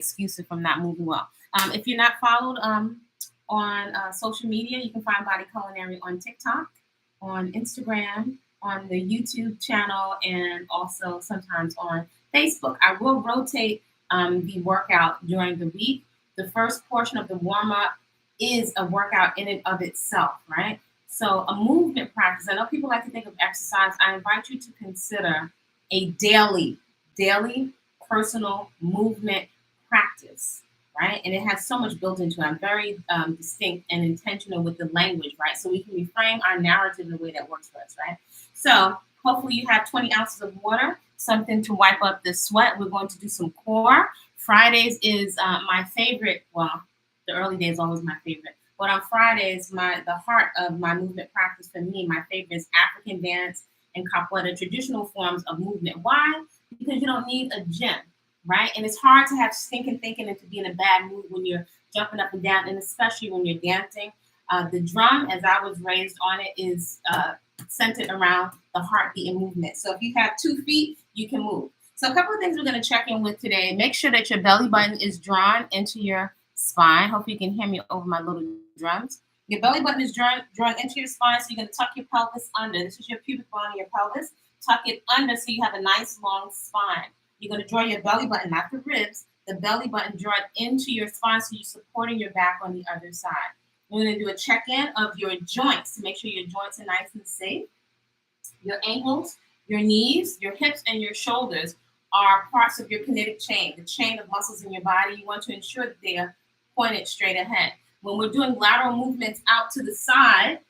excuses from not moving well. If you're not followed on social media, you can find BODYCULINARY on TikTok, on Instagram, on the YouTube channel, and also sometimes on Facebook. I will rotate the workout during the week. The first portion of the warm-up is a workout in and of itself, right? So a movement practice. I know people like to think of exercise. I invite you to consider a daily personal movement practice, right? And it has so much built into it. I'm very distinct and intentional with the language, right? So we can reframe our narrative in a way that works for us, right? So hopefully you have 20 ounces of water, something to wipe up the sweat. We're going to do some core. Fridays is my favorite. Well, the early days always my favorite. But on Fridays, the heart of my movement practice for me, my favorite is African dance and capoeira, traditional forms of movement. Why? Because you don't need a gym, right? And it's hard to have stinking thinking and to be in a bad mood when you're jumping up and down, and especially when you're dancing. The drum, as I was raised on it, is centered around the heartbeat and movement. So if you have 2 feet, you can move. So a couple of things we're going to check in with today. Make sure that your belly button is drawn into your spine. Hopefully you can hear me over my little drums. Your belly button is drawn into your spine, so you're going to tuck your pelvis under. This is your pubic bone and your pelvis. Tuck it under so you have a nice long spine. You're going to draw your belly button, not the ribs, the belly button drawn into your spine so you're supporting your back on the other side. We're going to do a check-in of your joints to make sure your joints are nice and safe. Your ankles, your knees, your hips, and your shoulders are parts of your kinetic chain, the chain of muscles in your body. You want to ensure that they are pointed straight ahead. When we're doing lateral movements out to the side,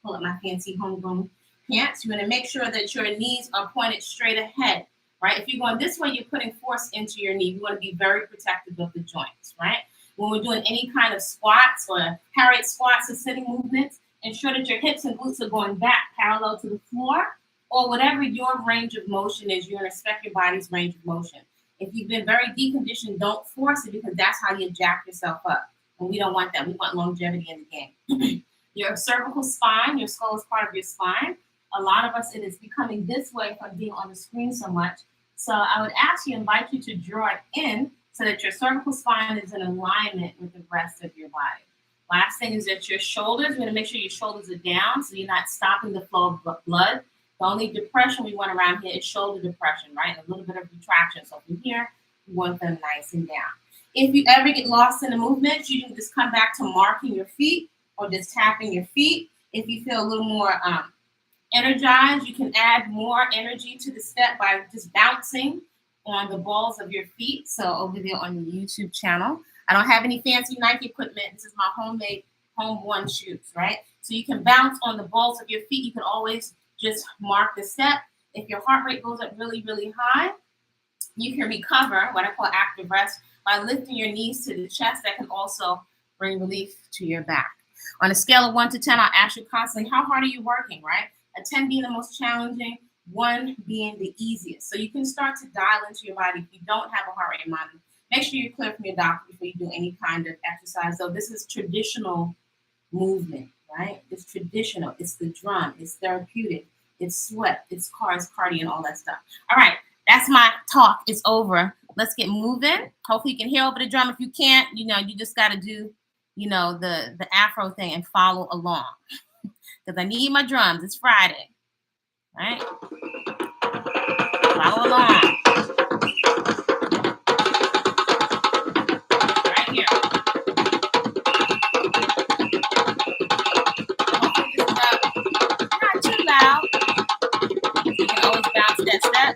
pull up my fancy homegrown pants, you want to make sure that your knees are pointed straight ahead, right? If you're going this way, you're putting force into your knee. You want to be very protective of the joints, right? When we're doing any kind of squats or Harriet squats or sitting movements, ensure that your hips and glutes are going back parallel to the floor, or whatever your range of motion is. You want to respect your body's range of motion. If you've been very deconditioned, don't force it, because that's how you jack yourself up. And we don't want that. We want longevity in the game. Your cervical spine, your skull is part of your spine. A lot of us, it is becoming this way from being on the screen so much. So I would actually invite you to draw it in so that your cervical spine is in alignment with the rest of your body. Last thing is that your shoulders, you're going to make sure your shoulders are down so you're not stopping the flow of blood. The only depression we want around here is shoulder depression, right? And a little bit of retraction. So from here, you want them nice and down. If you ever get lost in the movement, you can just come back to marking your feet or just tapping your feet. If you feel a little more energized, you can add more energy to the step by just bouncing on the balls of your feet. So over there on the YouTube channel, I don't have any fancy Nike equipment. This is my homemade, homeworn shoes, right? So you can bounce on the balls of your feet. You can always just mark the step. If your heart rate goes up really, really high, you can recover, what I call active rest, by lifting your knees to the chest. That can also bring relief to your back. On a scale of 1 to 10, I'll ask you constantly, how hard are you working, right? A 10 being the most challenging, 1 being the easiest. So you can start to dial into your body if you don't have a heart rate monitor. Make sure you're clear from your doctor before you do any kind of exercise. So this is traditional movement, right? It's traditional. It's the drum. It's therapeutic. It's sweat. It's cardio and all that stuff. All right. That's my talk. It's over. Let's get moving. Hopefully you can hear over the drum. If you can't, you just got to do, the Afro thing and follow along. Because I need my drums. It's Friday. All right? Follow along. Right here. Hopefully this is not too loud. You can always bounce that step.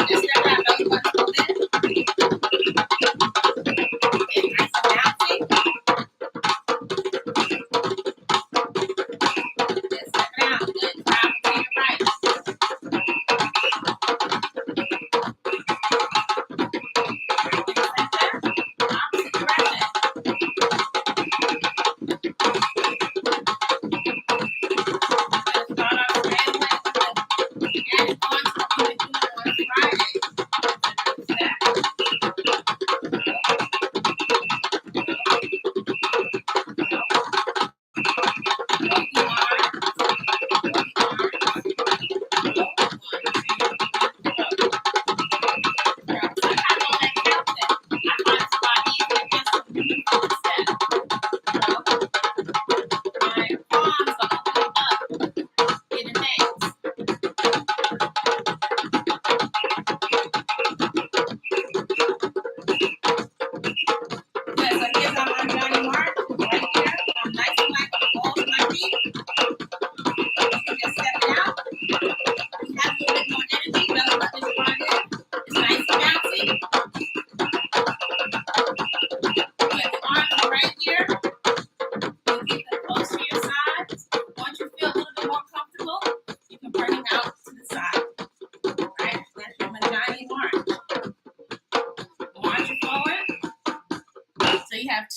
Just step out, belly button open. Okay, nice and bouncy. Just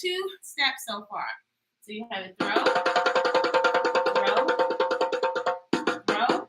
2 steps so far. So you have it throw, throw, throw,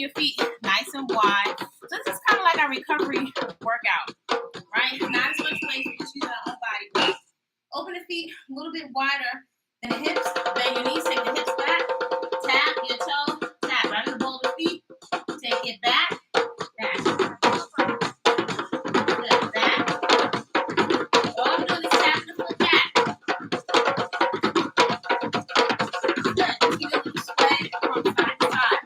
your feet nice and wide. So this is kind of like a recovery workout, right? Not as much weight, because use our own body weight. Open the feet a little bit wider than the hips. Bend your knees, take the hips back. Tap your toe, tap right in the ball of the feet. Take it back, back. Good, back. All I'm doing is tapping the foot back. Good. Keep a little sway from side to side.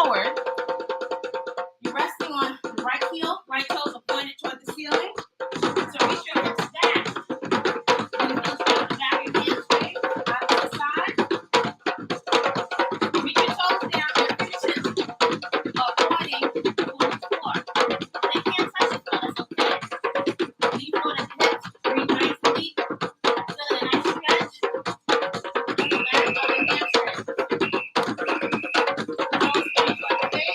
forward. You're resting on the right heel, right toes are pointed toward the ceiling. So reach your hips back. You can feel the back of your hands straight, out to the side. Reach your toes down, your fingertips are pointing towards the floor. They can't touch the floor, that's okay. Lean forward at the hips, breathe nice and deep. Feeling a nice stretch. Back on the hamstring. Toes pointing toward the face.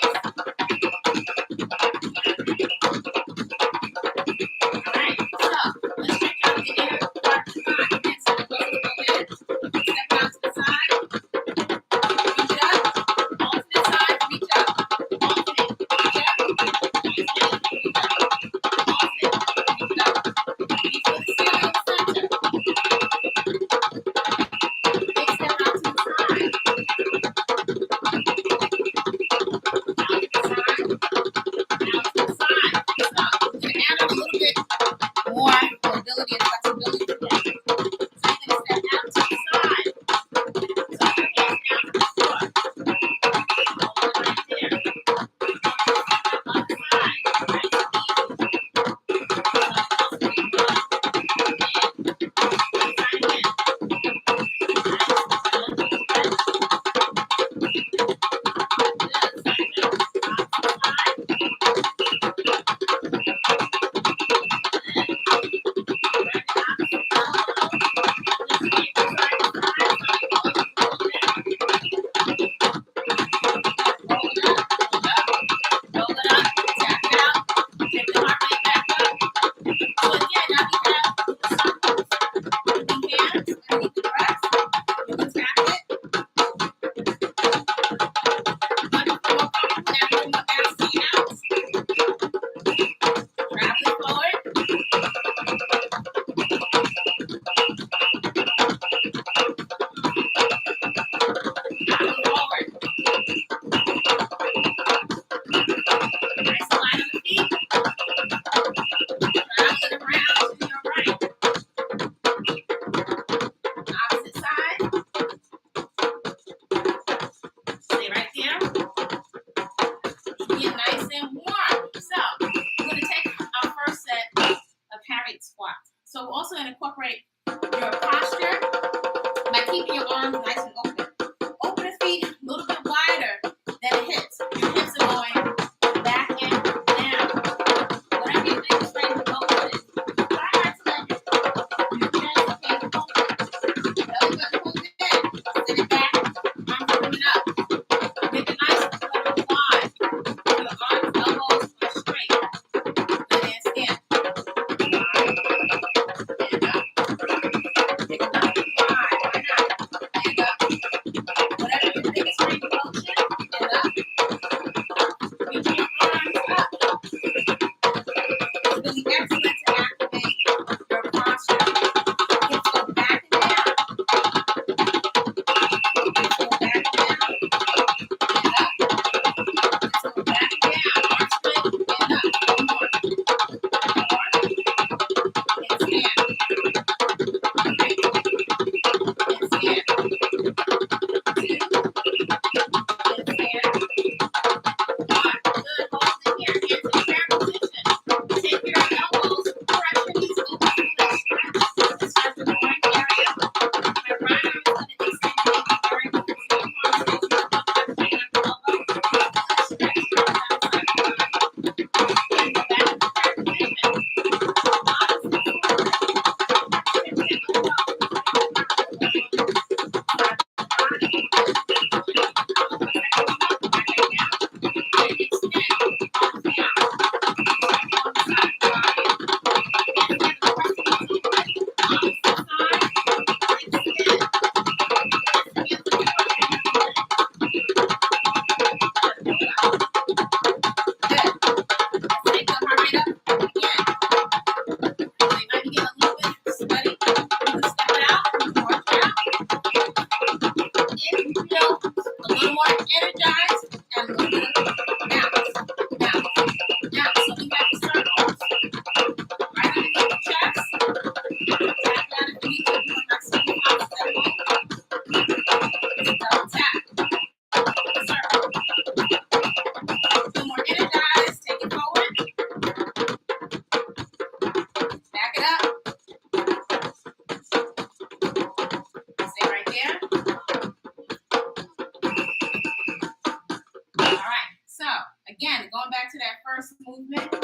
first movement is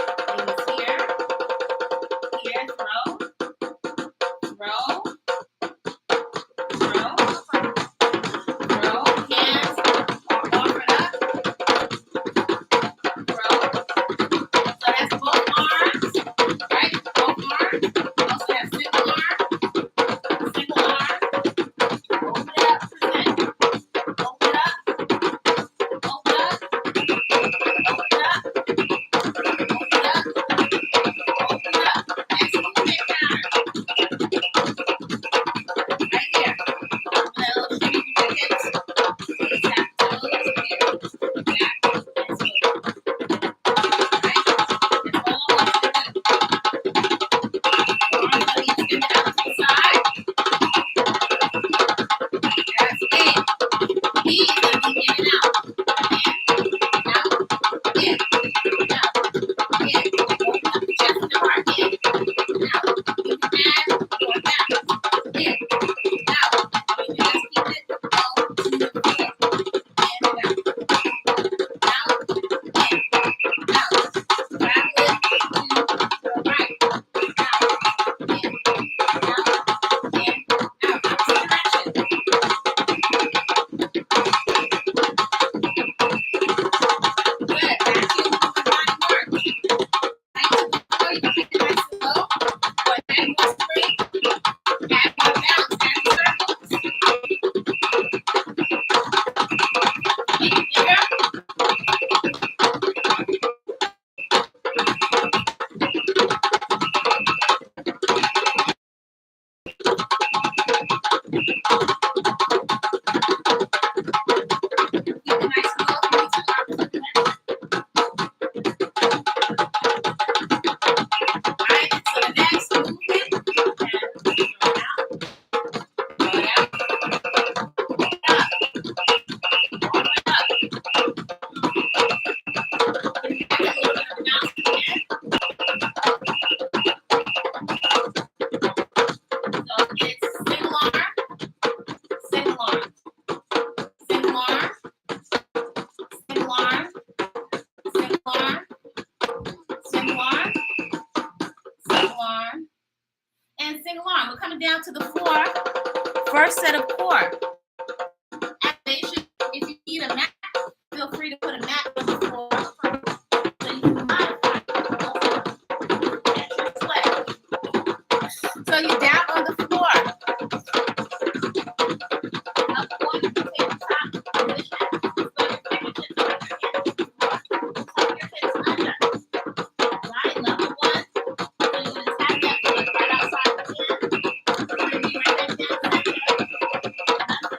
here, throw, throw, throw, throw, hands are offered up, throw. So that's both arms, right? Both arms. We also have single arm, open it up, present, open it up, open it up, open it up, open it up. Next movement pattern, right here. Little shake your hips, tap toes here, back and forth. Right? That's all I want you to do. Arms are extended out to the side. That's it. Knees are going to be in and out. In, out, in, out, in. Open up the chest and the heart. In, out. You can add or back. In, out. You can just keep it low to the floor. In and out. Out, in, out. Travel it to the right. Out, in, out, in, out. Opposite direction. Good. Back to your movement body mark. Nice and slow. You can make it nice and slow. Go ahead, more spring. Add more balance. Add circles. Make it bigger. Keep it nice and low. Release your arms to the left. Alright, so the next movement, and throw it out, throw it out, throw it up, throw it up. Give it back a little bit of a bounce again. So it's single arm, single arm, single arm, single arm, single arm, single arm, single arm, and single arm. We're coming down to the floor. First set of core activation. If you need a mat, feel free to put a mat on the floor so you can modify at your sweat. So you're down on the floor. Up on the tabletop position. Spread your fingertips under your hands. Tuck your hips under. Right, level one. So you're going to tap that foot right outside the hand. You're going to be right back down to that leg. Another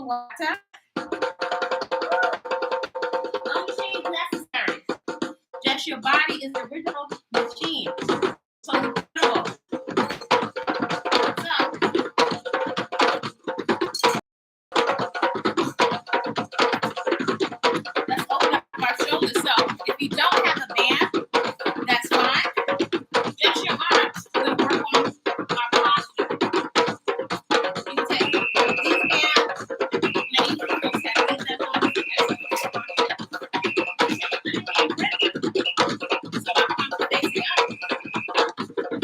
water. No machine necessary. Just your body is the original machine. So beautiful. Let's open up our shoulders. So if you don't have a band, that's fine. Just your arms will work on our posture. You can take these bands. Many folks have these at home. So our palms are facing up.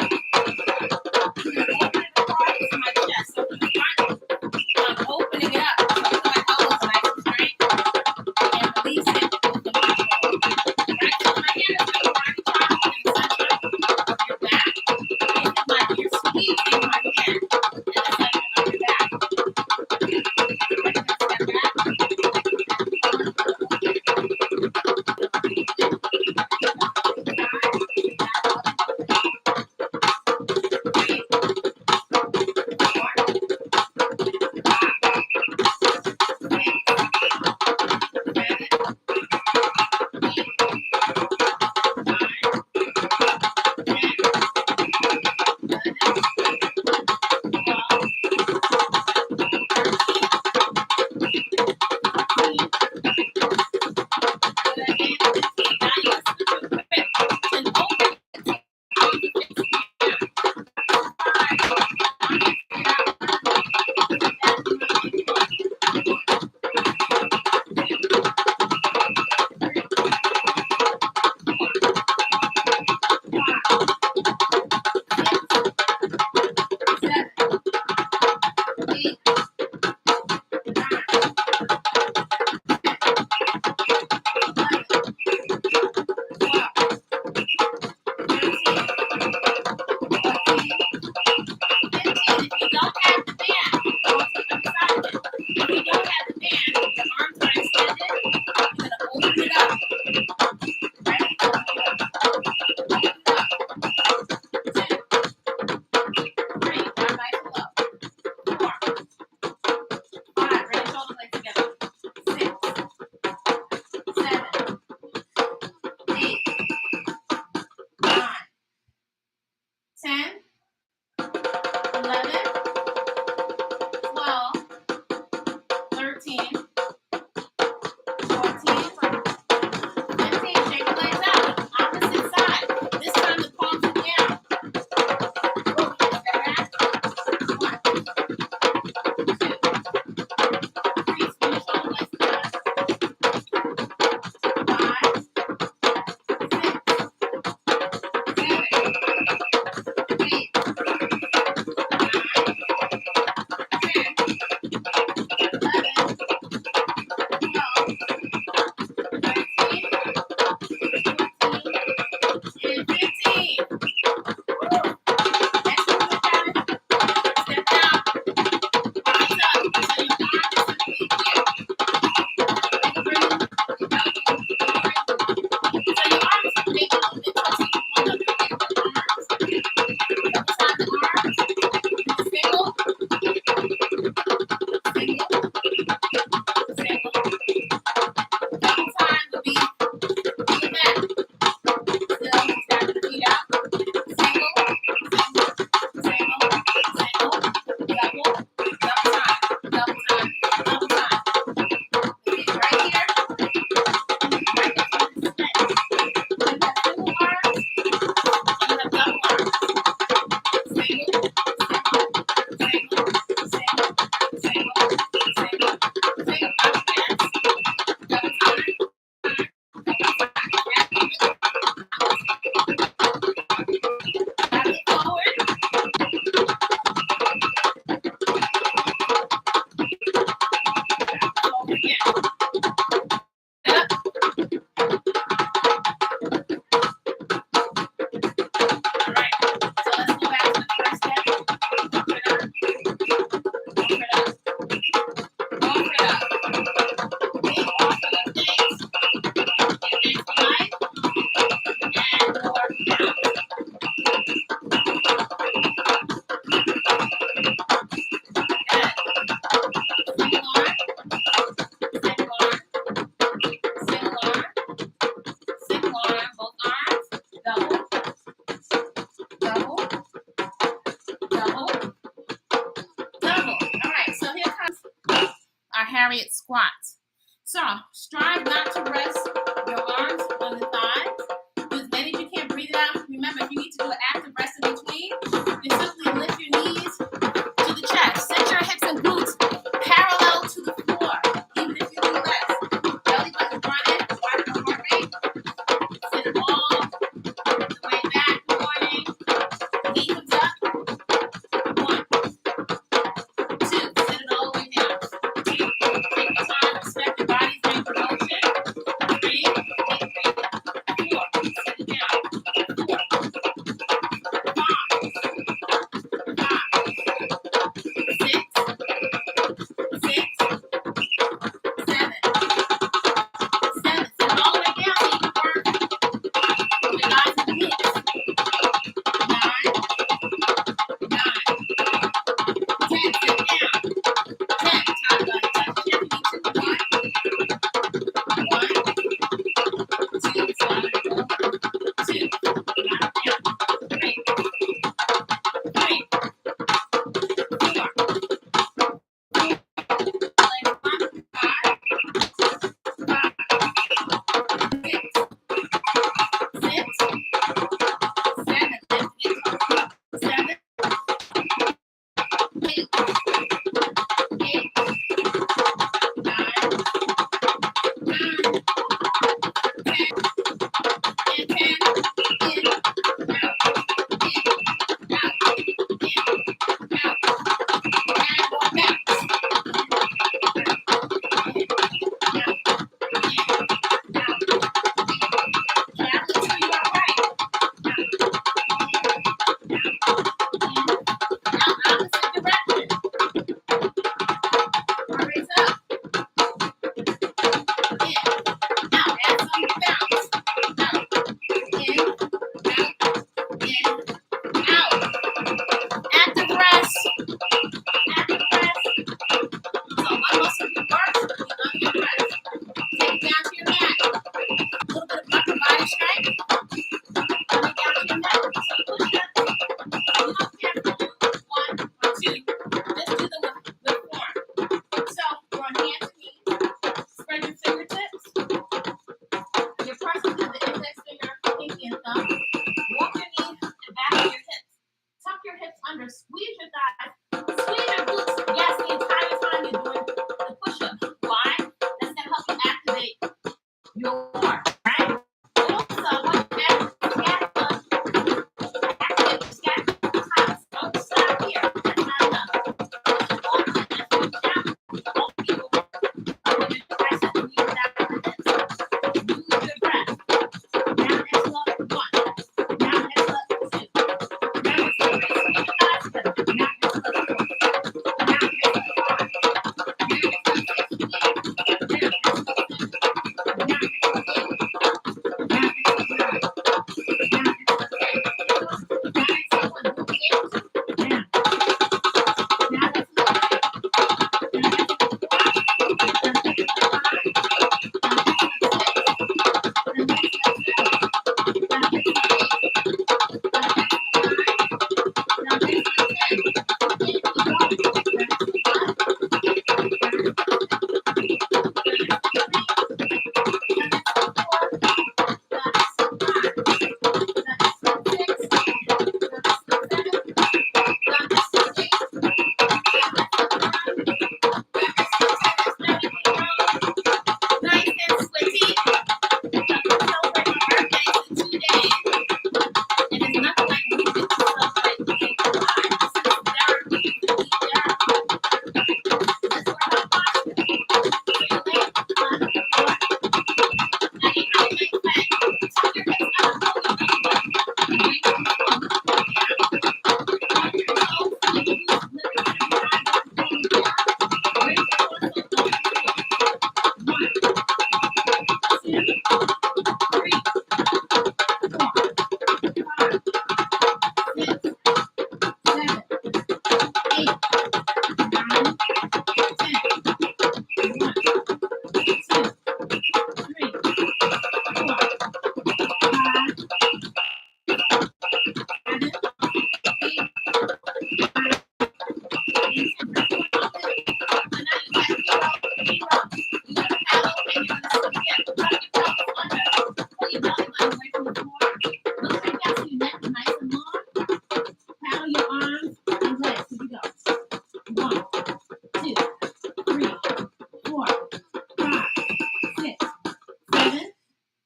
squats. So strive not to rest your arms on the thighs. Do as many as you can. Breathe it out. Remember, if you need to do an active rest in between, you simply lift your knees to the chest. Set your hips and glutes parallel to the floor, even if you do less. Belly button running, watch the heart rate. Sit it all the way back. Good morning. Knee comes up. 1, 2. Sit it all the way down. 3. Take your time. Respect your body's range of motion. 3. Take a breather. 4. Sit it down. 4. 5. 6. 6. 7. 7. Sit it all the way down so you can work your eyes and hips. 9. 9. 10. Sit down. 10. Time to touch your feet. 1. 1. 2. Slide it over. 2. Knock it down. 3. 3. 4. Legs up. 5. 5. 6. 6. 7. Lift it up. 7. 8. 8. 9. 9. 10. And 10. In. Out. In. Out. In. Out. And go back. In. Out. In. Out. Travel to your right. Out. Out. Opposite direction. Heart rate's up. In. Out. Add some bounce. Out. In. Out. In. Out. Active rest. Active rest. So one muscle you work, the other you rest. Take it down to your mat. A little bit of upper body strength. Coming down to your mat. Some push-ups. You don't have to do 1 or 2. Just do them with form. So you're on hands and knees. Spread your fingertips. You're pressing through the index finger, pinky, and thumb. Walk your knees and back of your hips. Tuck your hips under. Squeeze your thighs. Squeeze your glutes. Yes, the entire time you're doing the push-up. Why? That's going to help you activate your core, right? Also, when you activate your scapula tops. Don't stop here. That's not enough. Also, as you reach out, all people when you press it, when you down the hips, use your breath. Down and slow. 1.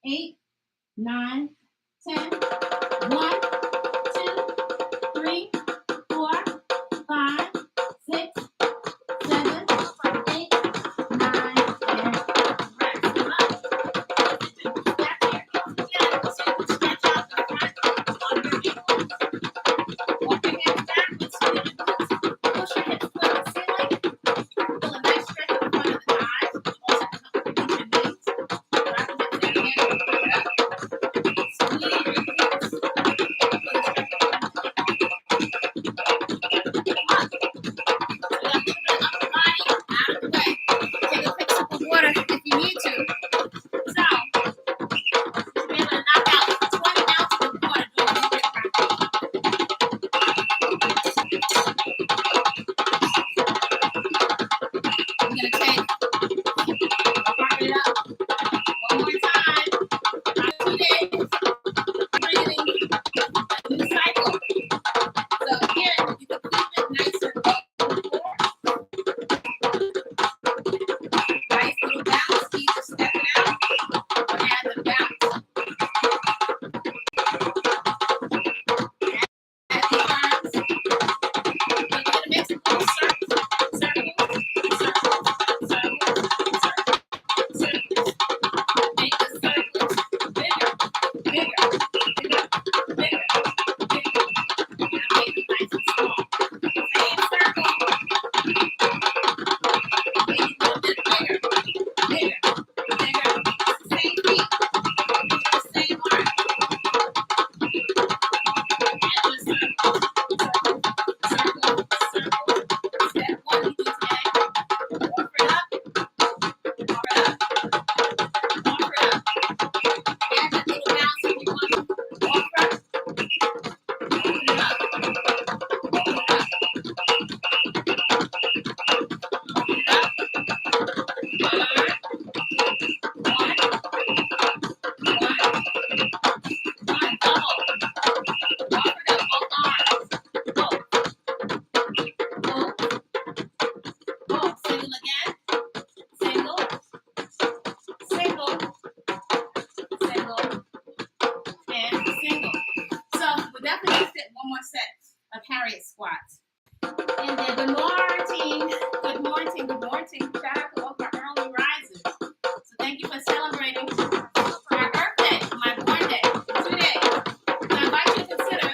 8, 9, 10. 1, 2, 3, 4, 5, 6, 7, 8, 9, and rest. Step here. Again, so you stretch out the front on your ankles. Walk your hands backwards to your glutes. Push your hips toward the ceiling. Feel a nice stretch in the front of the thighs. Also come up to your knees. Drop the hips down again. Push it up. Squeeze your hips. Feel the stretch in the front of the Take a quick sip of water if you need to. So, you'll be able to knock out 20 ounces of water during this hip practice. I'm going to take heart rate up one more time. 2 days. Breathing. A new cycle. So, again, you can keep it nice and low. Nice little bounce. Either step it out or add the bounce. Add the arms. We're going to mix it with circles, circles, circles, circles, circles. Make the circles bigger, bigger, bigger, bigger, bigger. Now make them nice and small. Same circle, make it a little bit bigger, bigger, bigger. Same feet, the same arm. And the circle, circle, circle, circle. Step 1 you do today. Walk it up, walk it up, walk it up. Add that little bounce if you want. Walk up, open it up, open it up, open it up. One, double. Walk it up, both arms. Both. Single again. Single, single, single, and single. So we're definitely gonna fit one more set of Harriet squats. And then good morning, good morning, good morning. Shout out to all my early risers. So thank you for celebrating my birthday, my born day, 2 days. So I invite you to consider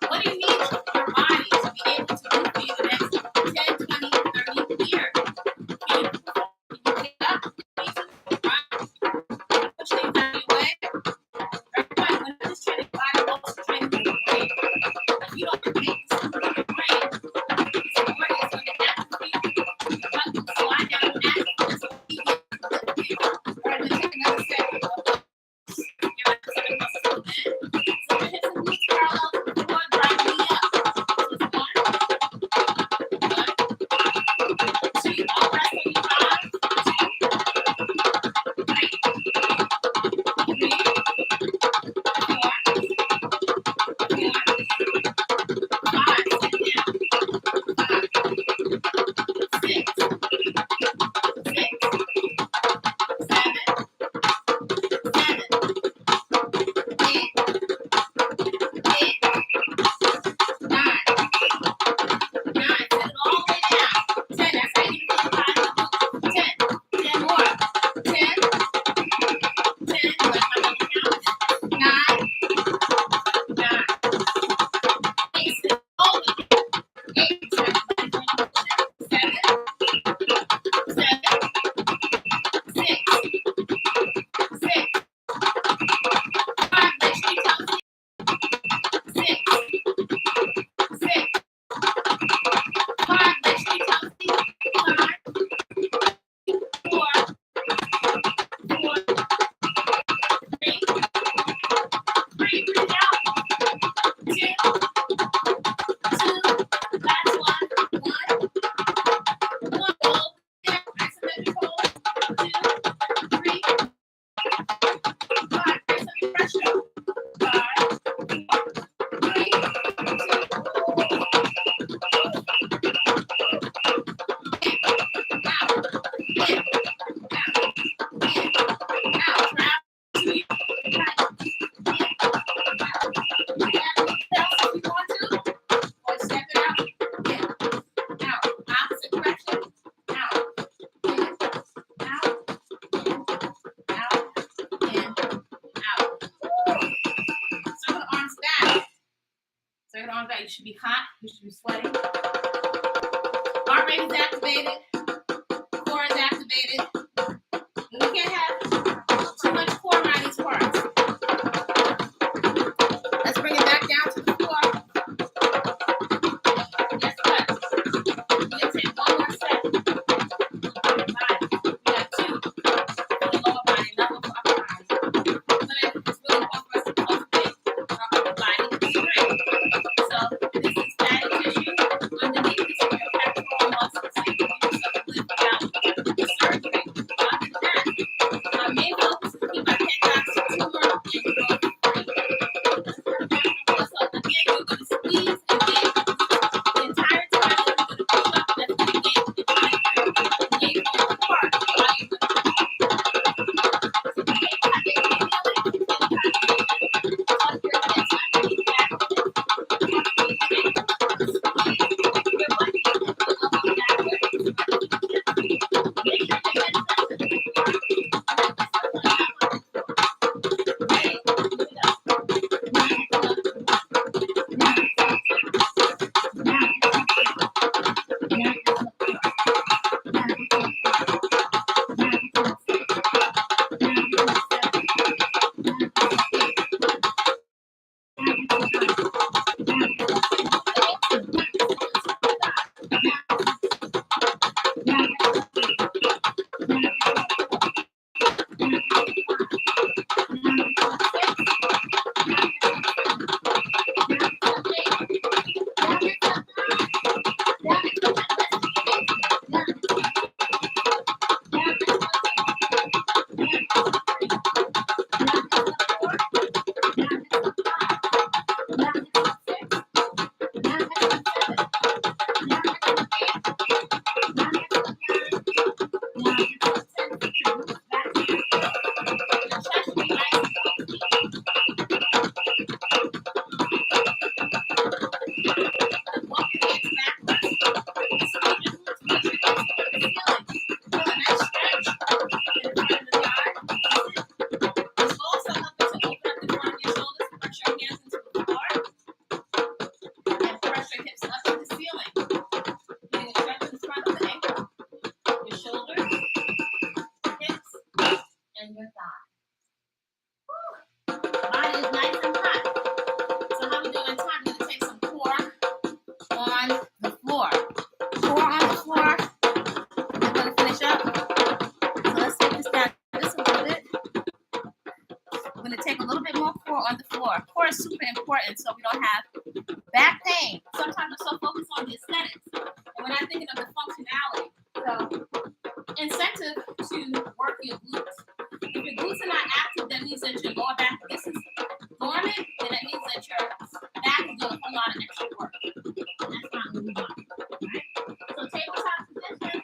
what do you need your body to be able to do for you the next 10, 20, 30 years. Can you get up? Need to run, push things out of your way. Everybody, when I'm just training body, also training for your brain. If you don't make this for your brain, it's going to atrophy. Your butt right, you should be hot, you should be sweating. Heart rate is activated, core is activated. We can't have too much core around these parts. Let's bring it back down to the floor. Guess what? We'll take one more step. We got two. For the lower body, another for upper body. It's really important for us to cultivate our upper body strength. So this is fatty tissue underneath this pectoral muscles. So you can give yourself a lift without the surgery. Other than that, our main focus is to keep our head back tumor and growth free. So again, you're going to squeeze and engage the entire time that you're going to push up. That's going to engage the entire engage the part while you're going to push up. So the main part that you're feeling is the concentration of your hips underneath that. Super important so we don't have back pain. Sometimes we're so focused on the aesthetics and we're not thinking of the functionality. So, incentive to work your glutes. If your glutes are not active, that means that your lower back, this is dormant, then that means that your back is doing a whole lot of extra work. That's not what we want. Right? So, tabletop position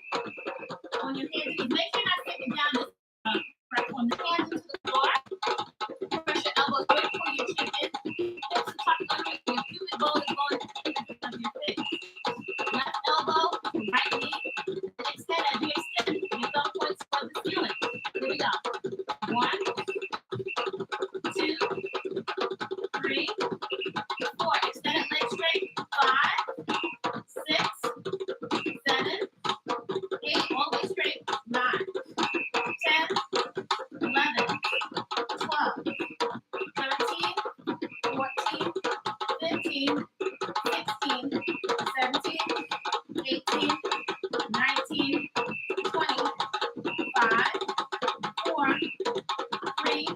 on your hands and knees. Make sure you're not sitting down just from the hands into the floor. Press your elbows right before your chin in. Hips are tucked under your pubic bone is going to the of your face. Left elbow, right knee. Extend as you extend your thumb points toward the ceiling. Here we go. 1, 2, 3, 4. Extended leg straight. 5, 6, 7, 8. All the way straight. 9, 10, 11, 12, 13, 14, 15, 16, 17, 18, 19, 20, 5, 4, 3, 2,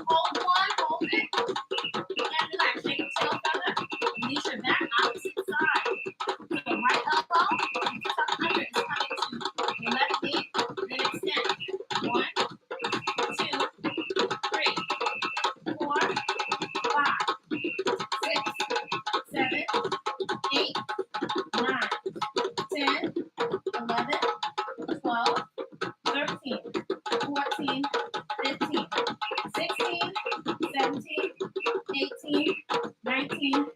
hold 1, hold it, and relax. Shake your tail feather, release your back, opposite side. So the right elbow, tuck under, is coming to your left knee, then extend. 1, 2, 3, 4, 5, 6, 7, 8, 9, 10, 11, 12, 13, 14, 15, 16, 17, 18, 19,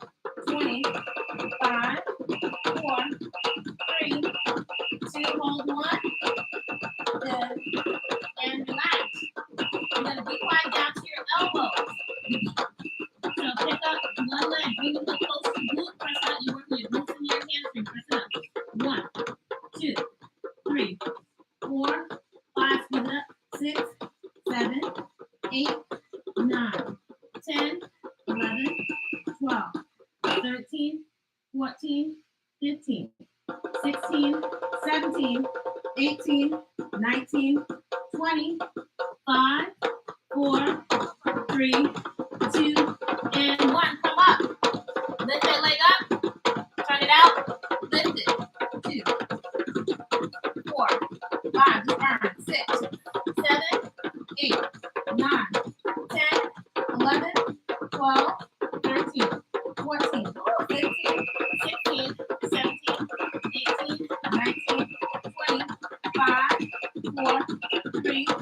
20, 5, 4, 3, 2, hold 1, good, and relax. You're going to be quiet down to your elbows. So pick up one leg, bring it a little closer to 8, 9, 10, 11, 12, 13, 14, 15, 16, 17, 18, 19, 20, 5, 4, 3, 2, and 1. Come up. Lift that leg up. Turn it out. Lift it. 2, 4, 5. Just burn. 6, 7, 8, 9, 10, 11, 12, 13, 14, 15, 16, 17, 18, 19, 20, 5, 4, 3, 2.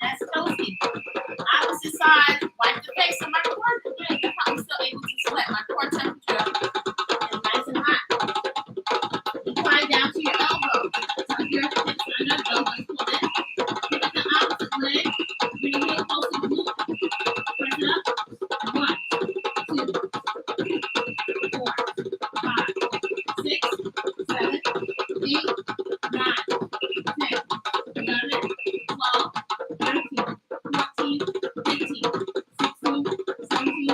That's toasty. Opposite side. Wipe the face of my core. That's how I'm still able to sweat. My core temperature is nice and hot. Incline down to your elbow. Tuck your hips under, elbows pulled in. Pick up the opposite leg. Bring your heel close to the glute. Press it up. 1, 2, 4, 5, 6, 7, 8, 9, 10, 11, 12, 13, 14, 15, 16, 17,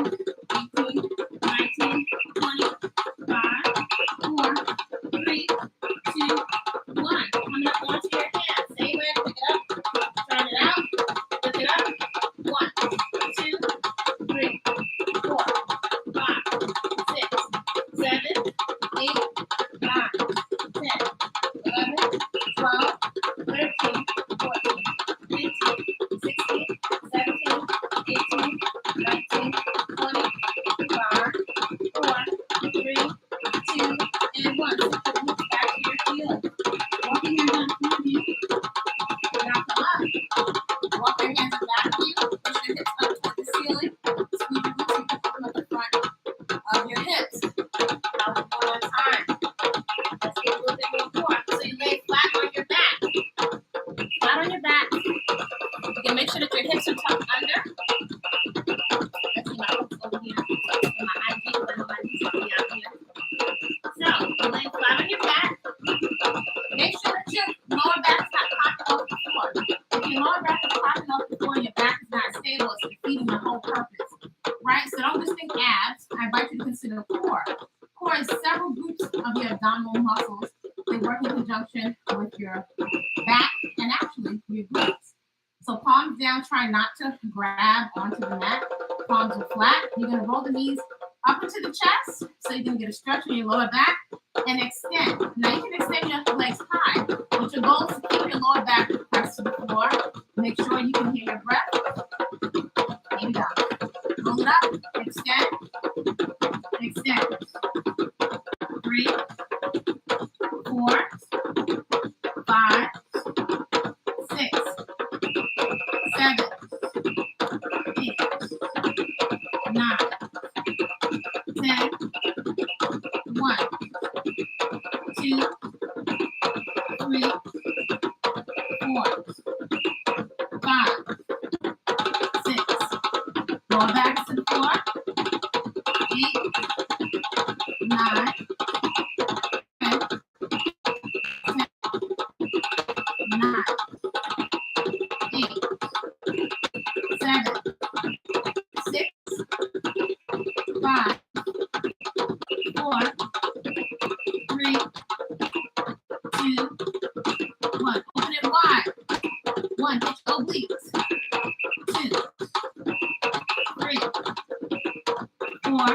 18, 19, 20, 5, 4, 3, 2, 1. Coming up onto your hands. Same way. Pick it up. Turn it out. Lift it up. 1, 2, 3, 4, 5, 6, 7, 8, 9, 10, 11, 12, 13, 14, 15, 16, 17, 18, 19, 20, 5, 4, 3, 2, and 1. Put the hips back to your heel. Walk your hands on front of you. Now come up. Walk your hands back to you. Push your hips up toward the ceiling. Squeeze your glutes and put them at the front of your hips. Now one more time. Let's get a little bit more core. So you lay flat on your back. Flat on your back. You can make sure that your hips are tucked under. Let's see my hooks over here. And my IG, because I know my knees will be out here. So, you're laying flat on your back. Make sure that your lower back is not popping off the floor. If your lower back is popping off the floor and your back is not stable, it's defeating the whole purpose. Right? So don't just think abs. I invite you to consider core. Core is several groups of your abdominal muscles. They work in conjunction with your back and actually your glutes. So palms down, try not to grab onto the mat. Palms are flat. You're going to roll the knees up into the chest so you can get a stretch in your lower back and extend. Now you can extend your legs high, but your goal is to keep your lower back pressed to the floor. Make sure you can hear your breath. Here we go. Roll it up, extend, extend. 3, 4, 5, 6, 7, 8, 9, 10, 1, 2, 3, 4, 5, 6. Roll back to the floor. 8, 9, 10, 9, 8, 7, 6, 5, 4, 3, 2, 1. Open it wide. 1, hit your obliques. 2, 3, 4,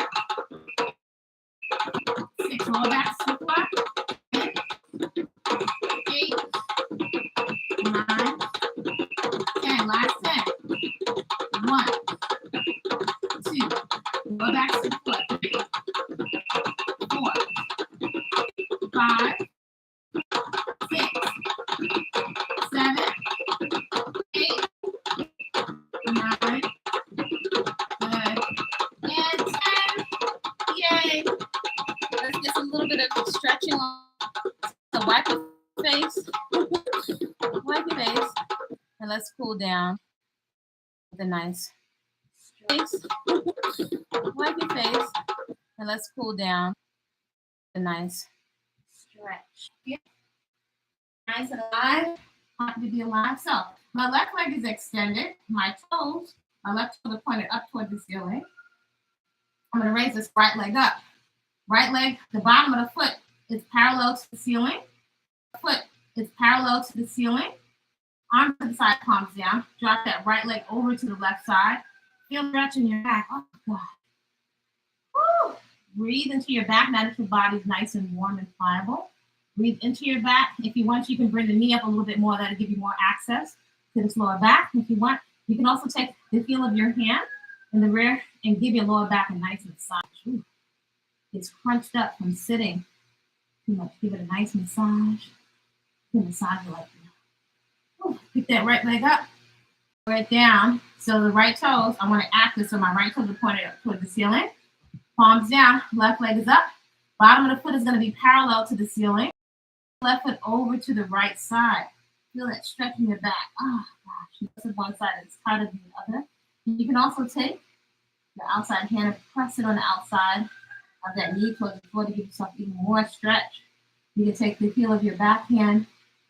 6. Roll back to the floor. 8, 9, 10. Last 10. 1, 2. Roll back to the floor. 3, 4, 5, 6, 7, 8, 9, 10, and 10. Yay! Let's get a little bit of stretching on. So wipe your face. Wipe your face. And let's cool down with a nice face. Wipe your face. And let's cool down with a nice stretch. Yeah. Nice and alive. Happy to be alive. So My left leg is extended. My toes, my left toes are pointed up toward the ceiling. I'm going to raise this right leg up. Right leg, the bottom of the foot is parallel to the ceiling. Foot is parallel to the ceiling. Arms to the side, palms down. Drop that right leg over to the left side. Feel stretch in your back. Oh, God. Woo. Breathe into your back now that your body's nice and warm and pliable. Breathe into your back. If you want, you can bring the knee up a little bit more. That'll give you more access to this lower back. If you want, you can also take the heel of your hand in the rear and give your lower back a nice massage. Ooh. It's crunched up from sitting too much. Give it a nice massage. You massage it like that. Ooh. Pick that right leg up. Right down. So the right toes, I want to active. So my right toes are pointed up toward the ceiling. Palms down. Left leg is up. Bottom of the foot is going to be parallel to the ceiling. Left foot over to the right side. Feel that stretch in your back. Oh, gosh. This is one side is tighter than the other. You can also take the outside hand and press it on the outside of that knee towards the floor to give yourself even more stretch. You can take the heel of your back hand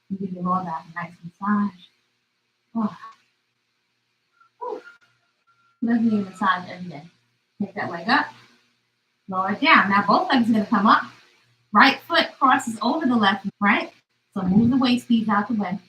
and give your lower back a nice massage. Oh. Doesn't need a massage every day. Take that leg up, lower it down. Now both legs are going to come up. Right foot crosses over the left, right? So move the waist beads out the way.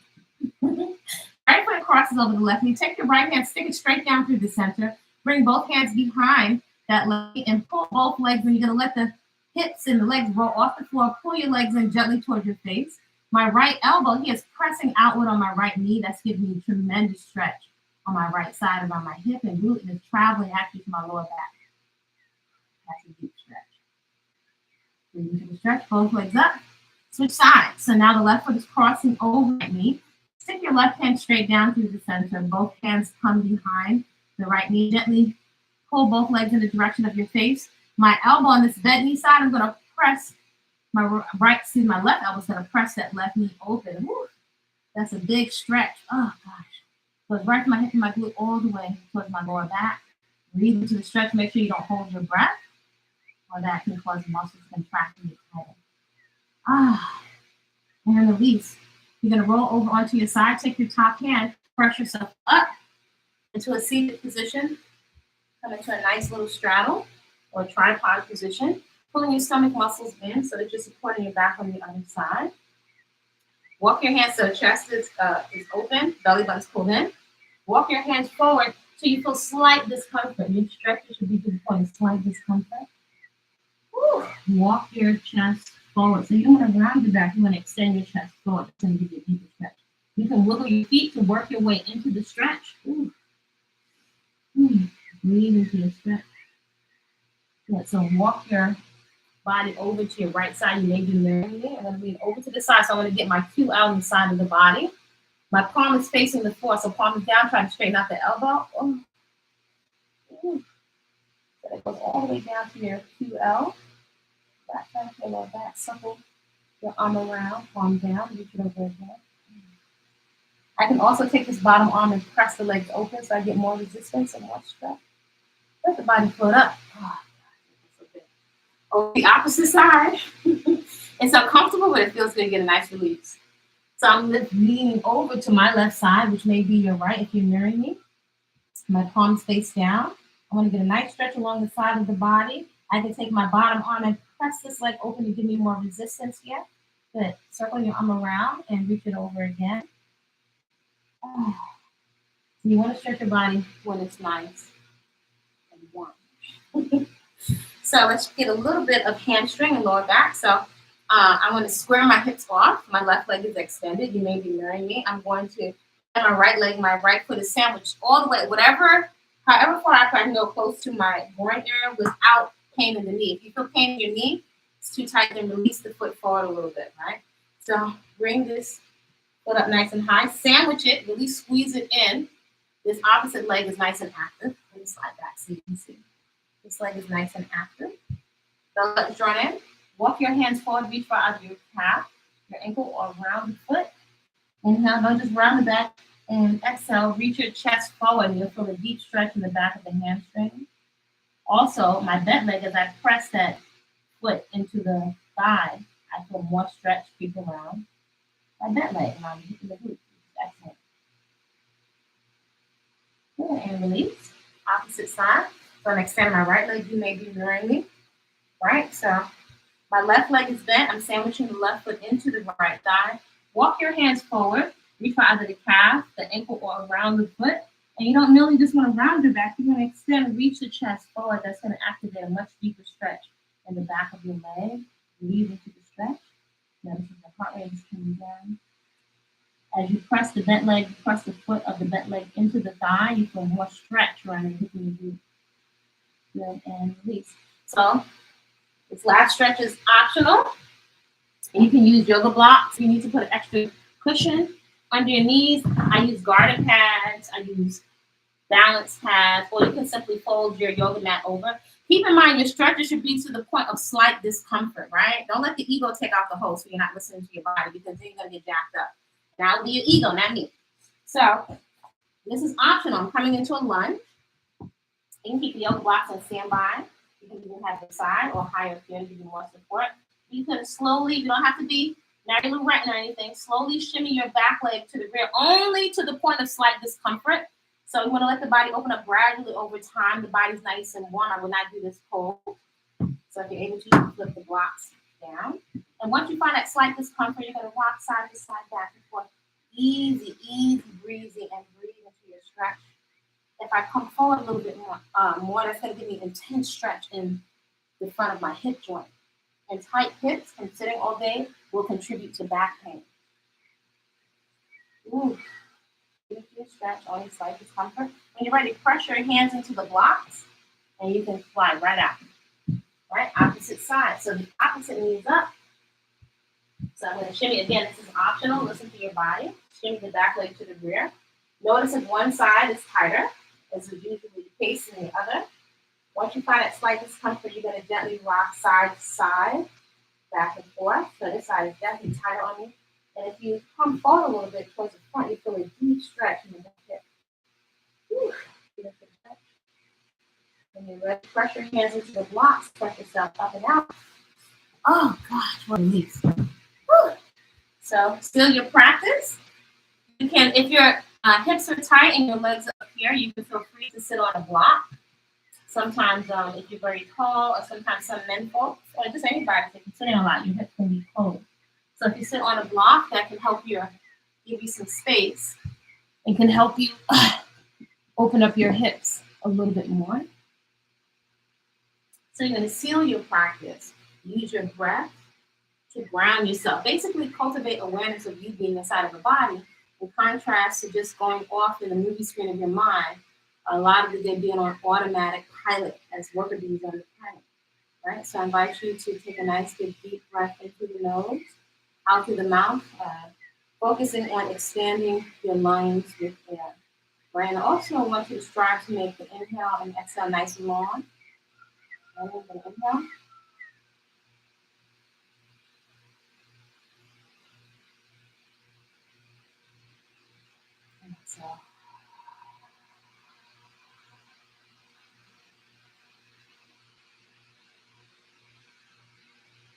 Right foot crosses over the left knee. Take your right hand, stick it straight down through the center. Bring both hands behind that leg and pull both legs. And you're going to let the hips and the legs roll off the floor. Pull your legs in gently towards your face. My right elbow here is pressing outward on my right knee. That's giving me tremendous stretch on my right side around my hip and glute, and it's traveling actually to my lower back. That's a deep stretch. Breathe into the stretch, both legs up. Switch sides. So now the left foot is crossing over at me. Stick your left hand straight down through the center. Both hands come behind the right knee. Gently pull both legs in the direction of your face. My elbow on this bent knee side, I'm going to press my left elbow is going to press that left knee open. Woo. That's a big stretch. Oh, gosh. So it's right from my hip and my glute all the way towards my lower back. Breathe into the stretch. Make sure you don't hold your breath, or that can cause muscles to contract and get tighter. And release. You're going to roll over onto your side. Take your top hand, press yourself up into a seated position. Come into a nice little straddle or tripod position. Pulling your stomach muscles in so that you're supporting your back on the other side. Walk your hands so the chest is open, belly button's pulled in. Walk your hands forward so you feel slight discomfort. Your stretches should be to the point of slight discomfort. Woo. Walk your chest forward. So you don't want to round your back. You want to extend your chest forward. It's going to give you a deeper stretch. You can wiggle your feet to work your way into the stretch. Ooh. Breathe into your stretch. Good. So walk your body over to your right side. You may be mirroring me. I'm going to lean over to the side. So I'm going to get my cue out on the side of the body. My palm is facing the floor, so palm is down, trying to straighten out the elbow. Oh. So it goes all the way down to your QL. Back, your lower back, supple your arm around, palm down, reach it over again. I can also take this bottom arm and press the legs open so I get more resistance and more stretch. Let the body float up. Oh, the opposite side. It's uncomfortable, but it feels good to get a nice release. So I'm leaning over to my left side, which may be your right if you're mirroring me. My palms face down. I want to get a nice stretch along the side of the body. I can take my bottom arm and press this leg open to give me more resistance here. Good. Circle your arm around and reach it over again. So you want to stretch your body when it's nice and warm. So let's get a little bit of hamstring and lower back. So I want to square my hips off. My left leg is extended. You may be mirroring me. I'm going to have my right leg, my right foot is sandwiched all the way, however far I can go close to my groin area without pain in the knee. If you feel pain in your knee, it's too tight, then release the foot forward a little bit, right? So bring this foot up nice and high. Sandwich it, really squeeze it in. This opposite leg is nice and active. Let me slide back so you can see. This leg is nice and active. The legs drawn in. Walk your hands forward, reach far out of your calf, your ankle, or round the foot. Inhale, don't just round the back. And exhale, reach your chest forward. You'll feel a deep stretch in the back of the hamstring. Also, my bent leg, as I press that foot into the thigh, I feel more stretch creep around my bent leg, and I'm hitting the glute. Excellent. and release. Opposite side. So I'm extending my right leg. You may be mirroring me. Right? So my left leg is bent. I'm sandwiching the left foot into the right thigh. Walk your hands forward. Reach for either the calf, the ankle, or around the foot. And you don't merely just want to round your back. You're going to extend, reach the chest forward. That's going to activate a much deeper stretch in the back of your leg. Breathe into the stretch. Notice the heart rate is coming down. As you press the bent leg, you press the foot of the bent leg into the thigh. You feel more stretch around the hip and the glute. Good, and release. So this last stretch is optional. You can use yoga blocks. You need to put an extra cushion under your knees. I use garden pads. I use balance pads, or you can simply fold your yoga mat over. Keep in mind your stretches should be to the point of slight discomfort, right? Don't let the ego take out the whole so you're not listening to your body, because then you're going to get jacked up. That'll be your ego, not me. So this is optional. I'm coming into a lunge. You can keep the yoga blocks on standby. You can even have the side or higher if you want to give you more support. You can slowly, you don't have to be Mary Lou Retton or anything, slowly shimmy your back leg to the rear, only to the point of slight discomfort. So you want to let the body open up gradually over time. The body's nice and warm. I will not do this cold. So if you're able to, you can flip the blocks down. And once you find that slight discomfort, you're going to rock side to side, back and forth. Easy, easy, breezy, and breathe into your stretch. If I come forward a little bit more, that's going to give me an intense stretch in the front of my hip joint. And tight hips and sitting all day will contribute to back pain. Ooh. Give you a stretch, only slight discomfort. When you're ready, press your hands into the blocks, and you can fly right out. Right? Opposite side. So the opposite knee is up. So I'm going to shimmy. Again, this is optional. Listen to your body. Shimmy the back leg to the rear. Notice if one side is tighter, as is usually the case in the other. Once you find that slight discomfort, you're going to gently rock side to side, back and forth. So this side is definitely tighter on you. And if you come forward a little bit towards the front, you feel a deep stretch in the hip. Whew. Beautiful stretch. When you're ready, press your hands into the blocks, press yourself up and out. Oh gosh, what a release. Whew. So still your practice. You can, if your hips are tight and your legs are up here, you can feel free to sit on a block. Sometimes if you're very tall, or sometimes some men folks, or just anybody, if you're sitting a lot, your hips can be cold. So if you sit on a block, that can help you, give you some space, and can help you open up your hips a little bit more. So you're going to seal your practice. Use your breath to ground yourself. Basically cultivate awareness of you being inside of a body, in contrast to just going off in the movie screen of your mind. A lot of the day being on automatic pilot as worker bees on the planet. Right? So I invite you to take a nice big deep breath into the nose, out through the mouth, focusing on expanding your lungs with air. Right? And also I want you to strive to make the inhale and exhale nice and long. And then inhale. And exhale.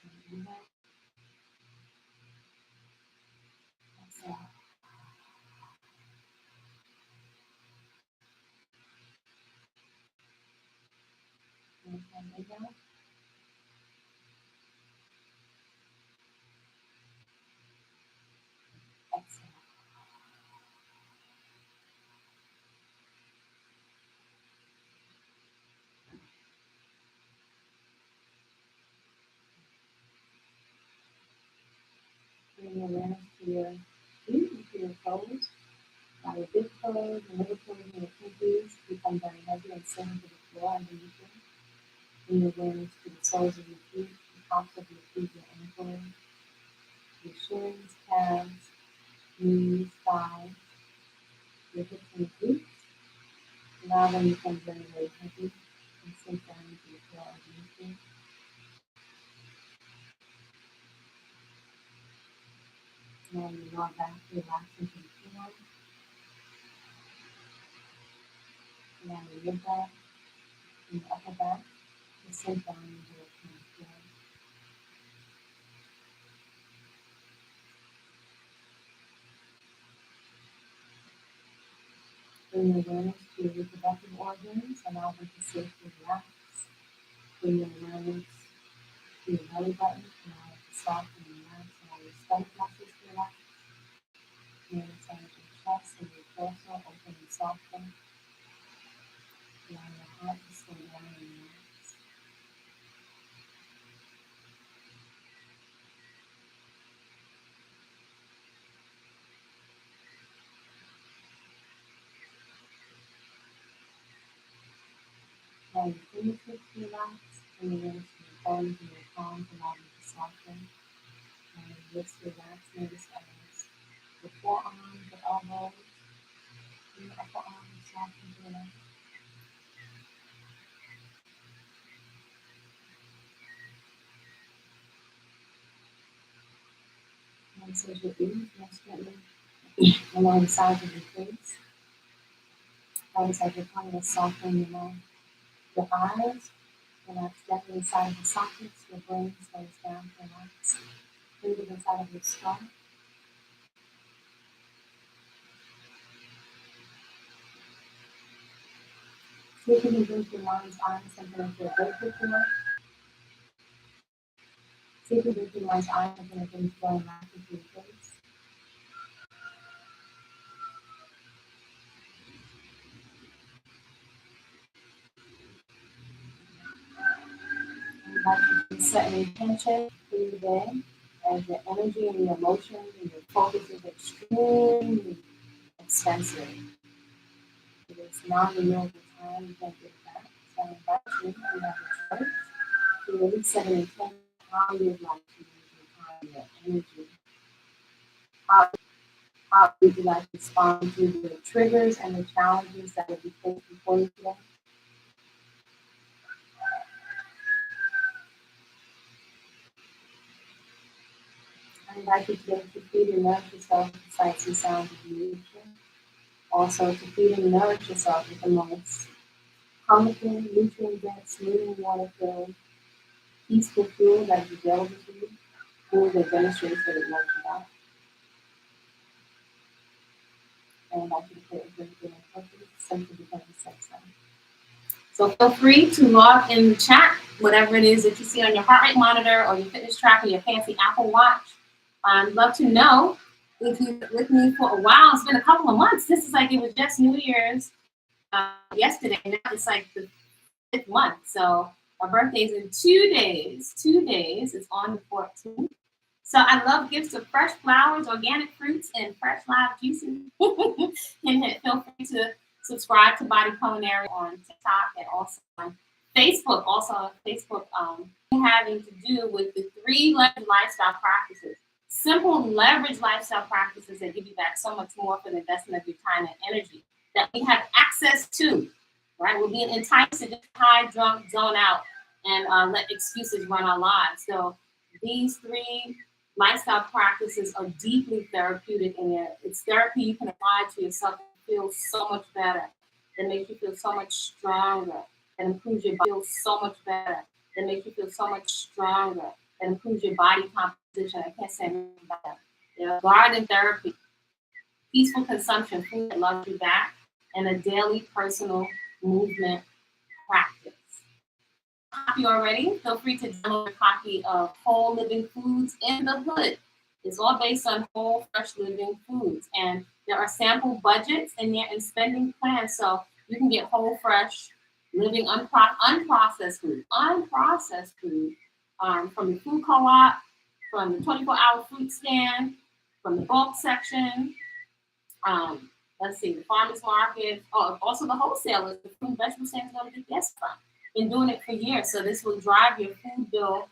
And inhale. Exhale. And inhale. Exhale. Bring your awareness to your feet, to your toes. Now your big toes, your middle toes, and your pinkies become very heavy and sink into the floor underneath you. Bring your awareness to the soles of your feet, the tops of your feet, your ankles, your shins, calves, knees, thighs, your hips and glutes. Allow them to become very, very heavy and sink down into the floor underneath you. Now your lower back relax into the floor. Now your mid back and your upper back to sink down into the floor. Bring your awareness to your reproductive organs, allow them to safely relax. Bring your awareness to your belly button, allow it to soften and relax, allow your stomach muscles to relax. Bring your inside your chest and your torso open and soften. Allow your heart to slow down and relax. Allow your fingertips to relax. Bring your awareness to your thumbs and your palms, allow them to soften. Allow your wrists to relax. Notice as the forearms, the elbows, and the upper arms soften to relax. Massage your ears most gently along the sides of your face. Massage your tongue, soften your mouth. Your eyes, relax gently inside of the sockets. Your brain slows down, relax. Breathe it inside of your skull. See if you can bring your mind's eye something into a great before. See if you can bring your mind's eye something that brings joy and laughter to your face. I invite you to set an intention for your day as your energy and your emotions and your focus is extremely expensive. It is non-renewable time, you can't get it back. So I invite you to have a choice to really set an intention how you'd like to use your time, your energy. How would you like to respond to the triggers and the challenges that will be placed before you today? I invite you today to feed and nourish yourself with the sights and sounds of nature. Also to feed and nourish yourself with the most comfortable, nutrient-dense, moving water-filled, peaceful food that is available to you. Food that demonstrates that it loves you out. And I invite you to put everything in purpose, simply because it's sex time. So feel free to log in the chat, whatever it is that you see on your heart rate monitor or your fitness tracker, your fancy Apple Watch. I'd love to know if you've been with me for a while. It's been a couple of months. This is like it was just New Year's yesterday. Now it's like the 5th month. So my birthday's in 2 days. 2 days. It's on the 14th. So I love gifts of fresh flowers, organic fruits, and fresh live juices. And feel free to subscribe to BODYCULINARY on TikTok and also on Facebook. Also on Facebook, having to do with the 3 leverage lifestyle practices. Simple leverage lifestyle practices that give you back so much more for the investment of your time and energy that we have access to, right? We're being enticed to just high, drunk, zone out, and let excuses run our lives. So these 3 lifestyle practices are deeply therapeutic, and it's therapy you can apply to yourself and feel so much better. That makes you feel so much stronger. That improves your body. Feel so much better. That makes you feel so much stronger. That improves your body composition. I can't say anything about that. You know, garden therapy, peaceful consumption, food that loves you back, and a daily personal movement practice. Copy already, feel free to download a copy of Whole Living Foods in the Hood. It's all based on whole, fresh living foods. And there are sample budgets in there and spending plans. So you can get whole, fresh, living, unprocessed food from the food co-op, from the 24-hour fruit stand, from the bulk section. Let's see, the farmers market, also the wholesalers, the fruit and vegetable stands going to get this from. Been doing it for years, so this will drive your food bill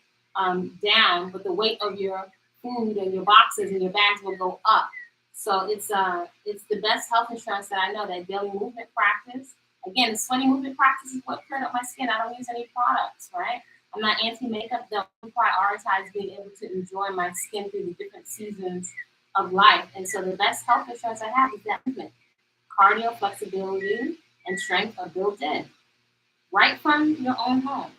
down, but the weight of your food and your boxes and your bags will go up. So it's the best health insurance that I know. That daily movement practice. Again, the sweaty movement practice is what cleared up my skin. I don't use any products, right? I'm not anti-makeup. They'll prioritize being able to enjoy my skin through the different seasons of life. And so the best health insurance I have is that movement. Cardio, flexibility, and strength are built in. Right from your own home.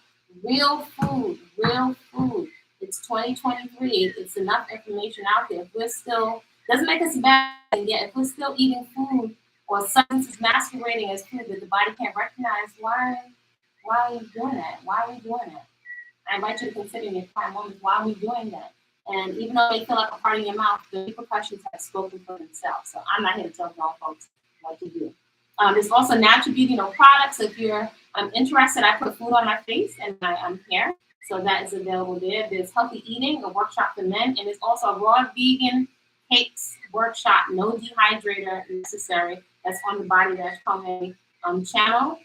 Real food, real food. It's 2023. It's enough information out there. If we're still, doesn't make us bad, and yet if we're still eating food or substances masquerading as food that the body can't recognize, why are you doing that? Why are we doing that? I invite you to consider in your prime moments, why are we doing that? And even though they feel like a part of your mouth, the repercussions have spoken for themselves. So I'm not here to tell y'all folks what to do. There's also natural beauty, products. If you're interested, I put food on my face and my hair. So that is available there. There's healthy eating, a workshop for men, and there's also a raw vegan cakes workshop, no dehydrator necessary. That's on the Body-Culinary channel.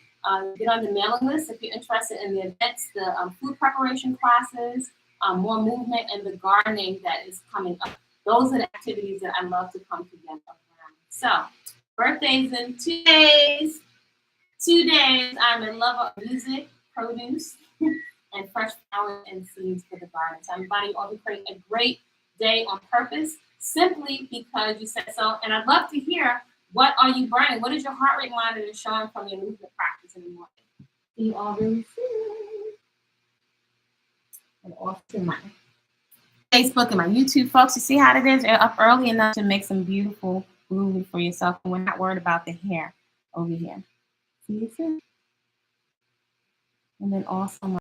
Get on the mailing list if you're interested in the events, the food preparation classes, more movement, and the gardening that is coming up. Those are the activities that I love to come together around. So, birthdays in 2 days. 2 days. I'm in love of music, produce, and fresh flowers and seeds for the garden. So, everybody, all to create a great day on purpose, simply because you said so. And I'd love to hear, what are you burning? What is your heart rate monitor showing from your movement practice in the morning? Do you already see it? And off to my Facebook and my YouTube, folks. You see how it is? You're up early enough to make some beautiful food for yourself, and we're not worried about the hair over here. See you soon. And then also